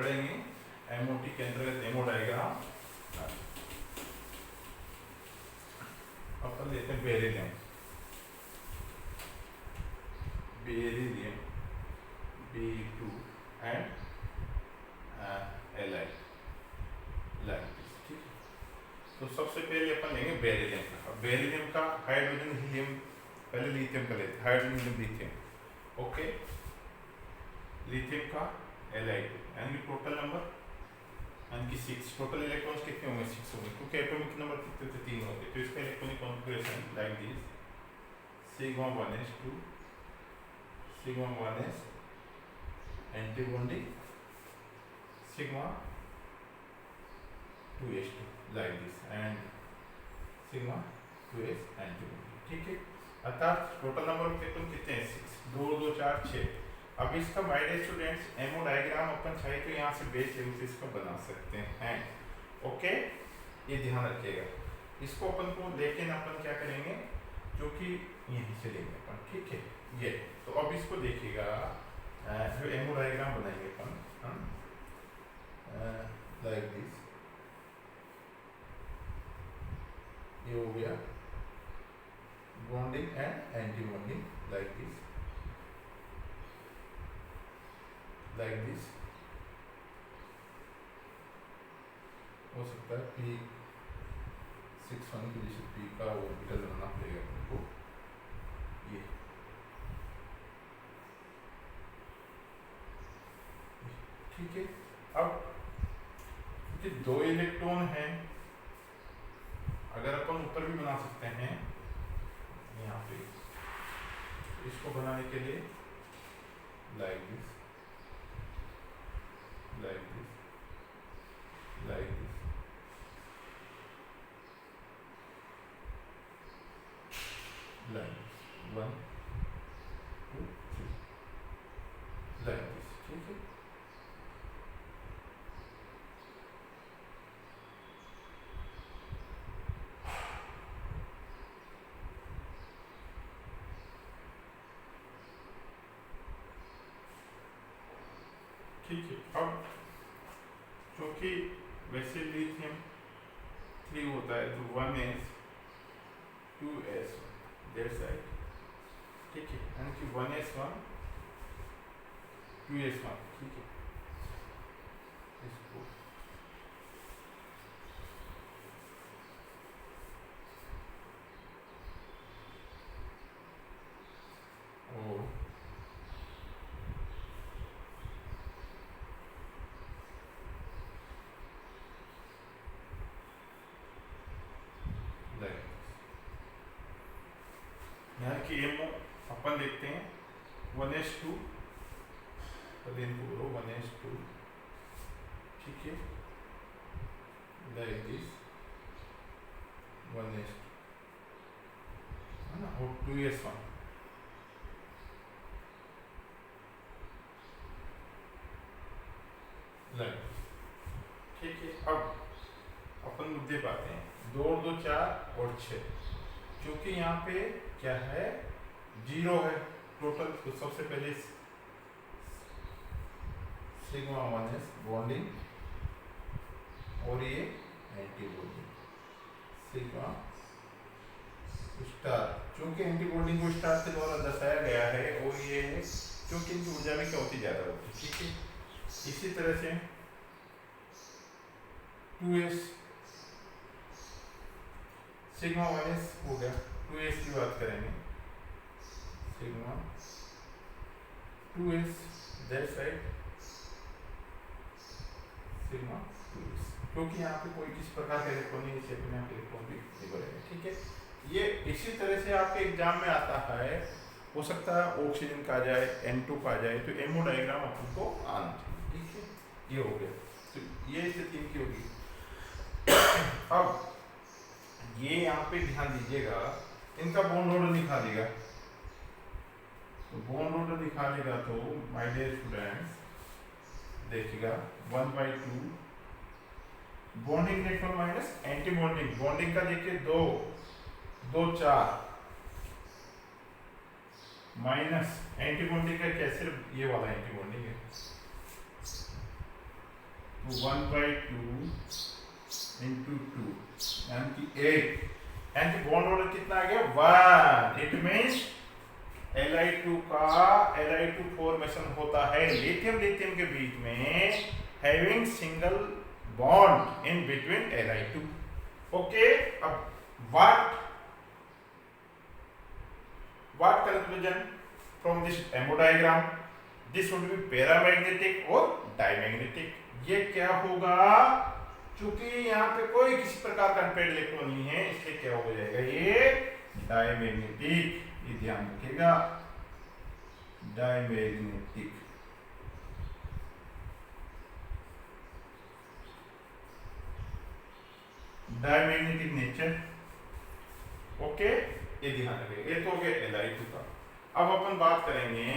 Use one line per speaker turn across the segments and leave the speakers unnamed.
पढ़ेंगे एमओटी के अंतर्गत एमओ डायग्राम। अपन लेते हैं beryllium. Beryllium B2 and Li like this, ठीक है। तो सबसे पहले अपन लेंगे बेरिलियम का। बेरिलियम का हाइड्रोजन हीलियम, पहले लिथियम का लेते हैं, हाइड्रोजन लिथियम, ओके। लिथियम का Li2 यानी कि टोटल नंबर यानी कि 6, टोटल इलेक्ट्रॉन्स कितने होंगे 6 होंगे, क्योंकि एटॉमिक नंबर कितने थे 3 होंगे। तो इसका electronic configuration like this, sigma 1s2, sigma 1s anti bonding, sigma 2s2 like this and sigma 2s anti bonding, ठीक है। अर्थात टोटल नंबर ऑफ इलेक्ट्रॉन कितने हैं 6, 2 2 4 6। अब इसका my dear students MO diagram अपन चाहे तो यहाँ से बेस लेवल से इसका बना सकते हैं, ओके। ये ध्यान रखिएगा। इसको अपन को लेकिन अपन क्या करेंगे, जो कि यहीं से लेंगे अपन, ठीक है। ये तो अब इसको देखिएगा, जो एमओ डायग्राम बनाएंगे अपन लाइक दिस, ये हो गया bonding and anti bonding like this, like this. हो सकता है P61 की जैसे P का ऑर्बिटल बनाना पड़ेगा आपको, ये ठीक है। अब क्योंकि 2 इलेक्ट्रॉन हैं, अगर अपन ऊपर भी बना सकते हैं यहाँ पे, इसको बनाने के लिए like this, like this, like this, like this, 1 2 3 like this, ठीक है। ठीक है। अब क्योंकि वैसे लिथियम 3 होता है तो 1s 2s दैट साइड, ठीक है, यानी कि 1s1 2s1, ठीक है। इसको और यानी कि एमओ अपन देखते हैं 1s2, पहले इनको बोलो 1s2, ठीक है, लाइक दिस 1s2 है ना, और 2s1 लाइक, ठीक है। अब अपन मुद्दे पाते हैं 2 और 2 4 और 6, क्योंकि यहाँ पे क्या है 0 है टोटल, तो सबसे पहले सिग्मा 1s बॉन्डिंग और ये एंटी बॉन्डिंग सिग्मा स्टार, क्योंकि एंटी बॉन्डिंग को स्टार के द्वारा दर्शाया गया है और ये है क्योंकि इनकी ऊर्जा भी क्या होती ज्यादा होती है, ठीक है। इसी तरह से 2s सिग्मा 1s हो गया, 2s की बात करेंगे, sigma 2s that side sigma 2s, क्योंकि यहाँ पे कोई किसी प्रकार का इलेक्ट्रॉन नहीं, इसे अपने आप इलेक्ट्रॉन भी नहीं बढ़ेगा, ठीक है। ये इसी तरह से आपके एग्जाम में आता है, हो सकता है ऑक्सीजन का आ जाए, N2 का आ जाए, तो एमओ डायग्राम अपन को आना चाहिए, ठीक है। ये हो गया, तो ये स्थिति इनकी होगी। अब ये यहाँ पे ध्यान दीजिएगा, इनका बॉन्ड ऑर्डर दिखा देगा, तो बॉन्ड ऑर्डर दिखा देगा तो माय डियर स्टूडेंट्स देखिएगा 1/2 bonding electron minus anti bonding, bonding का देखिए 2 2 4 माइनस एंटी बॉन्डिंग का क्या, सिर्फ ये वाला एंटी बॉन्डिंग है, तो 1/2 इंटू 2 यानी कि 8, यानी कि बॉन्ड ऑर्डर कितना आ गया 1। इट मीन्स Li2 का Li2 फॉर्मेशन होता है लिथियम लिथियम के बीच में having single bond in between Li2। Okay, अब what conclusion from this MO diagram? This would be paramagnetic और डायमैग्नेटिक। ये क्या होगा, चूंकि यहाँ पे कोई किसी प्रकार का अनपेड इलेक्ट्रॉन नहीं है, इसलिए क्या हो जाएगा ये डायमैग्नेटिक। ये ध्यान रखिएगा, डायमैग्नेटिक। Diamagnetic nature. ओके, ये ध्यान रखिएगा। ये तो हो गया Li2 का। अब अपन बात करेंगे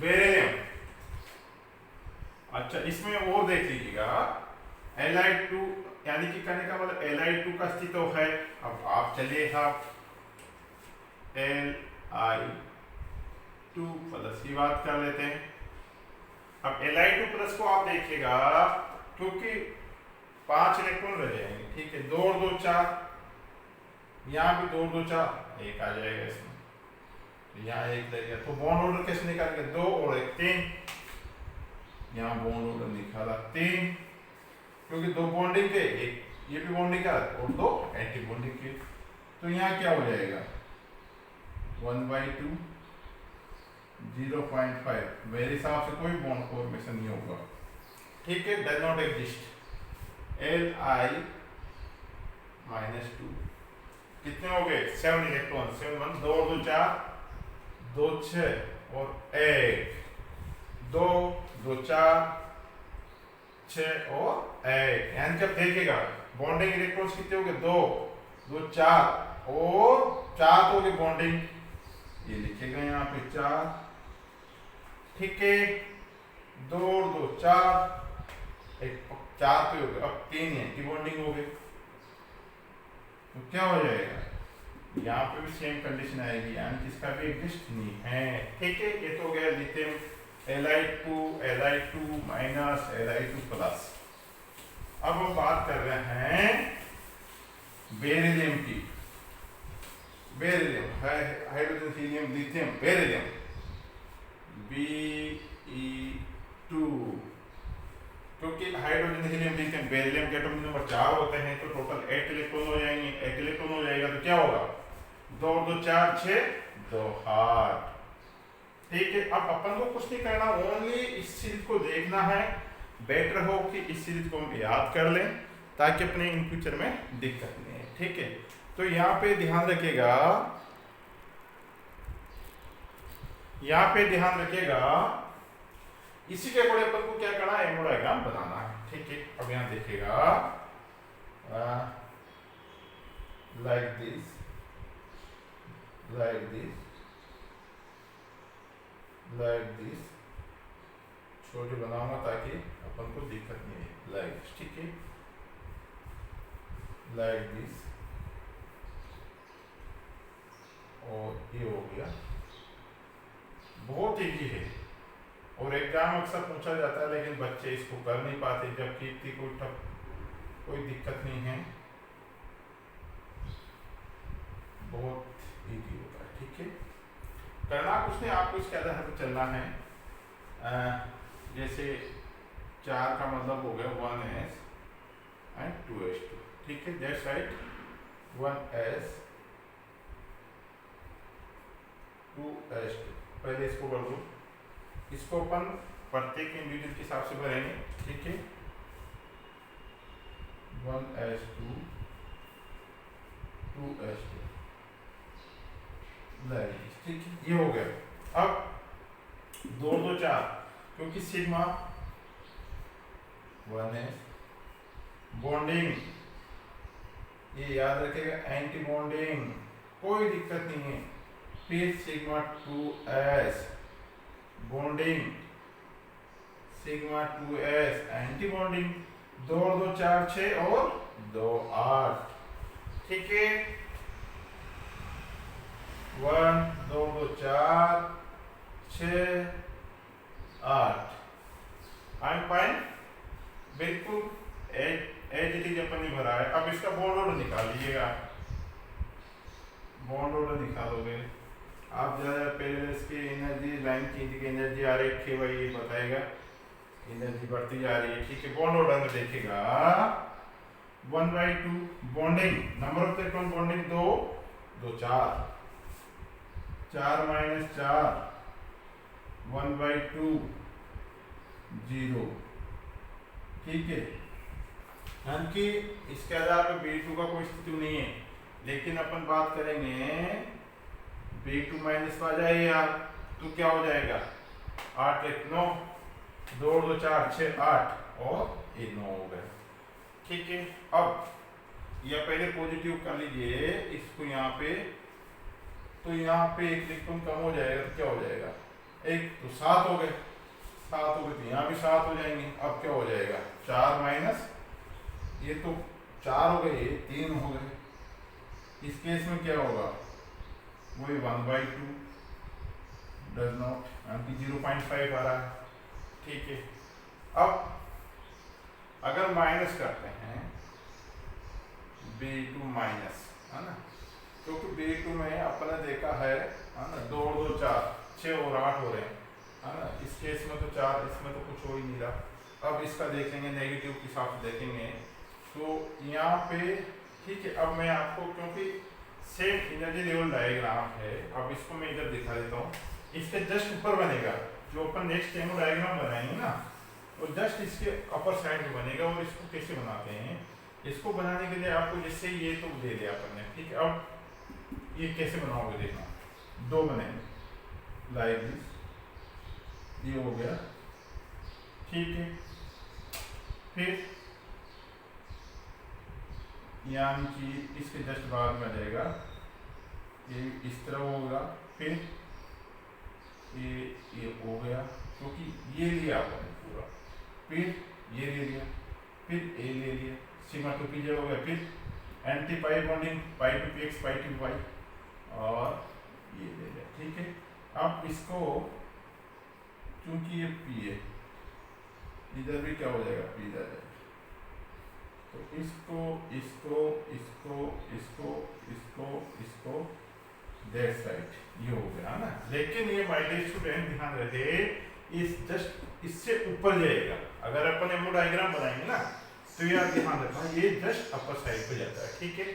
बेरिलियम। अच्छा, इसमें और देख लीजिएगा, Li2 यानी कि कहने का मतलब Li2 का अस्तित्व है। अब आप चलिए आप Li2 प्लस की बात कर लेते हैं। अब Li2 प्लस को आप देखिएगा, क्योंकि 5 इलेक्ट्रॉन रह जाएंगे, ठीक है, 2 और 2 4, यहाँ भी 2 2 4 एक आ जाएगा इसमें, तो यहाँ एक लगेगा। तो बॉन्ड ऑर्डर कैसे निकालेंगे, 2 और 1 3, यहाँ बॉन्ड ऑर्डर निकाला 3, क्योंकि 2 बॉन्डिंग के, एक ये भी बॉन्डिंग का और 2 एंटी बॉन्डिंग के। तो यहाँ क्या हो जाएगा 1/2 0.5। मेरे हिसाब से कोई बॉन्ड फॉर्मेशन नहीं होगा, ठीक है, डज नॉट एग्जिस्ट। Li -2 कितने हो गए 7 इलेक्ट्रॉन, 7 1 2 2 4 2 6 और 1 2 2 4 6 और 1। यानी जब देखेगा बॉन्डिंग इलेक्ट्रॉन्स कितने हो गए 2 2 4 और 4 तो हो गए बॉन्डिंग, ये लिखेगा यहाँ पे 4, ठीक है, 2 और 2 4 एक 4 पे हो गए। अब 3 एंटी बॉन्डिंग हो गए, तो क्या हो जाएगा, यहाँ पे भी सेम कंडीशन आएगी, यानी कि इसका भी एग्जिस्ट नहीं है, ठीक है। ये तो हो गया lithium Li2 minus Li2 plus. अब हम बात कर रहे हैं बेरिलियम की। बेरिलियम है hydrogen helium lithium beryllium Be2, क्योंकि हाइड्रोजन हीलियम लिथियम बेरिलियम के एटॉमिक नंबर 4 होते हैं, तो टोटल 8 इलेक्ट्रॉन हो जाएंगे। 8 इलेक्ट्रॉन हो जाएगा तो क्या होगा 2 2 4 6 2 8, ठीक है। अब अपन को कुछ नहीं करना, ओनली इस सीरीज को देखना है। बेटर हो कि इस सीरीज को हम याद कर लें, ताकि अपने इन फ्यूचर में दिक्कत नहीं है, ठीक है। तो यहाँ पे ध्यान रखिएगा, यहाँ पे ध्यान रखिएगा, इसी के अकॉर्डिंग अपन को क्या करना है, एमओ डायग्राम बनाना है, ठीक है। अब यहाँ देखिएगा like this like this like this, छोटे बनाऊंगा ताकि अपन को दिक्कत नहीं है, लाइक, ठीक है, लाइक दिस, और ये हो गया। बहुत इजी है और एग्जाम अक्सर पूछा जाता है, लेकिन बच्चे इसको कर नहीं पाते, जबकि इतनी कोई दिक्कत नहीं है, बहुत इजी होता है, ठीक है। करना कुछ नहीं, आपको इसके आधार पर चलना है। जैसे 4 का मतलब हो गया 1s एंड 2s2, ठीक है, दैट्स राइट, 1s 2s2। पहले इसको कर दो, इसको अपन प्रत्येक इंडिविजुअल के हिसाब से भरेंगे, ठीक है, 1s2 2s2, ठीक है, ये हो गया। अब 2 2 4, क्योंकि सिग्मा 1s बॉन्डिंग, ये याद रखिएगा, एंटी बॉन्डिंग, कोई दिक्कत नहीं है। फिर sigma 2s bonding, sigma 2s anti bonding, 2 2 4 6 और 2 8, ठीक है, 1 2 2 4 6 8, आई एम फाइन, बिल्कुल एज इट इज अपन ने भरा है। अब इसका बॉन्ड ऑर्डर निकाल लीजिएगा, बॉन्ड ऑर्डर निकालोगे आप। ज़्यादा पहले इसकी एनर्जी लाइन की एनर्जी आ रही है भाई, ये बताएगा एनर्जी बढ़ती जा रही है, ठीक है। बॉन्ड ऑर्डर में देखेगा 1/2 bonding, number of electron bonding 2 2 4 4 - 4 1/2 0, ठीक है। कि इसके आधार पे B2 का कोई स्थिति नहीं है, लेकिन अपन बात करेंगे B2 माइनस आ जाए यार, तो क्या हो जाएगा 8 1 9 2 2 4 6 8 और ये 9 हो गया, ठीक है। अब यह पहले पॉजिटिव कर लीजिए इसको यहाँ पे, तो यहाँ पे एक इलेक्ट्रॉन कम हो जाएगा, तो क्या हो जाएगा एक, तो 7 हो गए, 7 हो गए, तो यहाँ भी 7 हो जाएंगे। अब क्या हो जाएगा 4 माइनस ये तो 4 हो गए, 3 हो गए। इस केस में क्या होगा वही 1/2 डज नॉट, यानी 0.5 आ रहा है, ठीक है। अब अगर माइनस करते हैं B2 माइनस, है ना, क्योंकि B2 में अपने देखा है ना 2 2 4 6 और 8 हो रहे हैं, है ना। इस केस में तो 4, इसमें तो कुछ हो ही नहीं रहा। अब इसका देखेंगे नेगेटिव के हिसाब से देखेंगे, तो यहाँ पे ठीक है। अब मैं आपको, क्योंकि सेम एनर्जी लेवल डायग्राम है, अब इसको मैं इधर दिखा देता हूँ। इसके जस्ट ऊपर बनेगा जो अपन नेक्स्ट टाइम डायग्राम बनाएंगे ना, और जस्ट इसके अपर साइड में बनेगा। और इसको कैसे बनाते हैं, इसको बनाने के लिए आपको जैसे ये तो दे दिया अपन ने, ठीक है। अब ये कैसे बनाओगे देखना, 2 बनेंगे लाइक दिस, ये हो गया, ठीक है। फिर यानी कि इसके जस्ट बाद में जाएगा ये इस तरह होगा, फिर ये हो गया, क्योंकि ये लिया आपने पूरा, फिर ये ले लिया, फिर ए ले लिया, सिग्मा टू पी हो गया, फिर anti pi bonding pi two p x pi two y, और ये ले लिया, ठीक है। अब इसको चूंकि ये पी है, इधर भी क्या हो जाएगा पी इधर जाएगा, तो इसको इसको इसको इसको इसको इसको दैट साइड ये हो गया ना। लेकिन ये माय डियर स्टूडेंट ध्यान रखे, इस जस्ट इससे ऊपर जाएगा। अगर अपन एमओ डायग्राम बनाएंगे ना, तो यार ध्यान रखना ये जस्ट अपर साइड पे जाता है, ठीक है।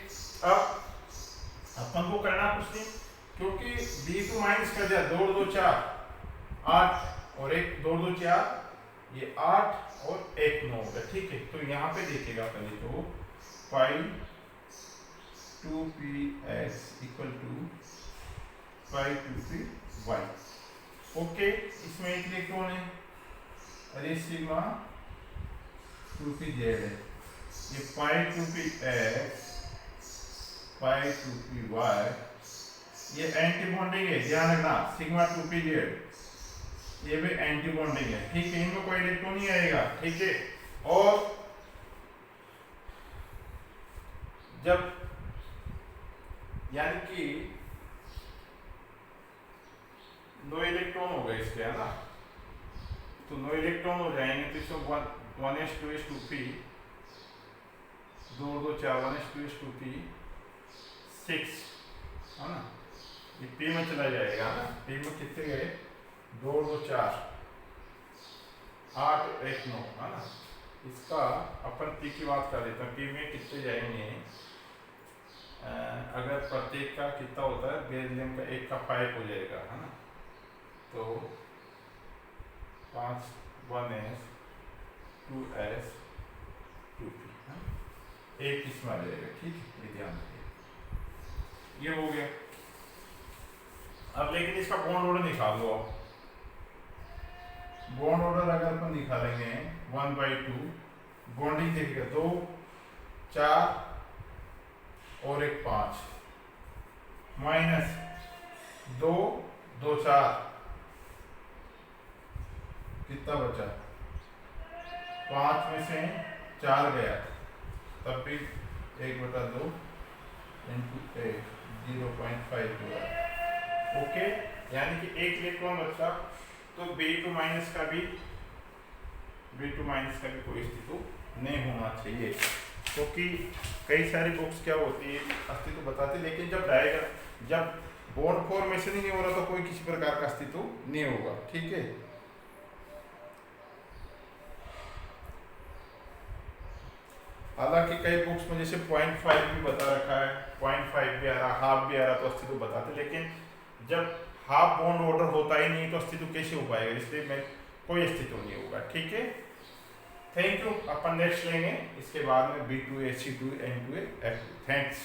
अब अपन को करना कुछ नहीं, क्योंकि B2 माइनस कर दिया, 2 2 4 8 और 1 2 2 4, ये 8 और 1 9 होगा, ठीक है। तो यहाँ पे देखिएगा पहले तो pi 2px equal to pi 2py, okay. इसमें एक इलेक्ट्रॉन है, अरे सिग्मा 2pz है, ये पाई 2px पाई 2py, ये एंटी बॉन्डिंग है, ध्यान रखना, सिग्मा 2pz ये भी एंटी बॉन्डिंग है, ठीक है। इनमें कोई इलेक्ट्रॉन नहीं आएगा, ठीक है। और जब यानी कि 9 इलेक्ट्रॉन हो गए इसके, है ना, तो 9 इलेक्ट्रॉन हो जाएंगे, तो इसमें 1s2s2p 2 2 4 1s2s2p 6, है ना, ये p में चला जाएगा ना। p में कितने गए 2 2 4 8 1 9, है ना। इसका अपन p की बात कर लेते हैं, p में कितने जाएंगे, अगर प्रत्येक का कितना होता है, बेरिलियम का 1 का 5 हो जाएगा, है ना, तो 5 1s 2s 2p, एक इसमें आ जाएगा, ठीक है, ये ध्यान रखिए। ये हो गया। अब लेकिन इसका बॉन्ड ऑर्डर निकाल दो आप। बॉन्ड ऑर्डर अगर अपन निकालेंगे 1/2, बॉन्डिंग देखिएगा 2 4 और 1 5 माइनस 2 2 4, कितना बचा 5 में से 4 गया, तब भी 1/2 इंटू 0.5 हुआ, ओके। यानी कि 1 इलेक्ट्रॉन बचा, तो B2 माइनस का भी B2 माइनस का भी कोई अस्तित्व नहीं होना चाहिए, क्योंकि कई सारी बुक्स क्या होती है अस्तित्व बताते, लेकिन जब बॉन्ड फॉर्मेशन ही नहीं हो रहा तो कोई किसी प्रकार का अस्तित्व नहीं होगा। ठीक है, हालांकि कई बुक्स में जैसे 0.5 भी बता रखा है, 0.5 भी आ रहा, हाफ भी आ रहा तो अस्तित्व बताते, लेकिन जब हाफ बॉन्ड ऑर्डर होता ही नहीं तो अस्तित्व कैसे हो पाएगा, इसलिए मैं कोई अस्तित्व नहीं होगा। ठीक है, थैंक यू। अपन नेक्स्ट लेंगे इसके बाद में B2A, C2A, N2A, F2। Thanks.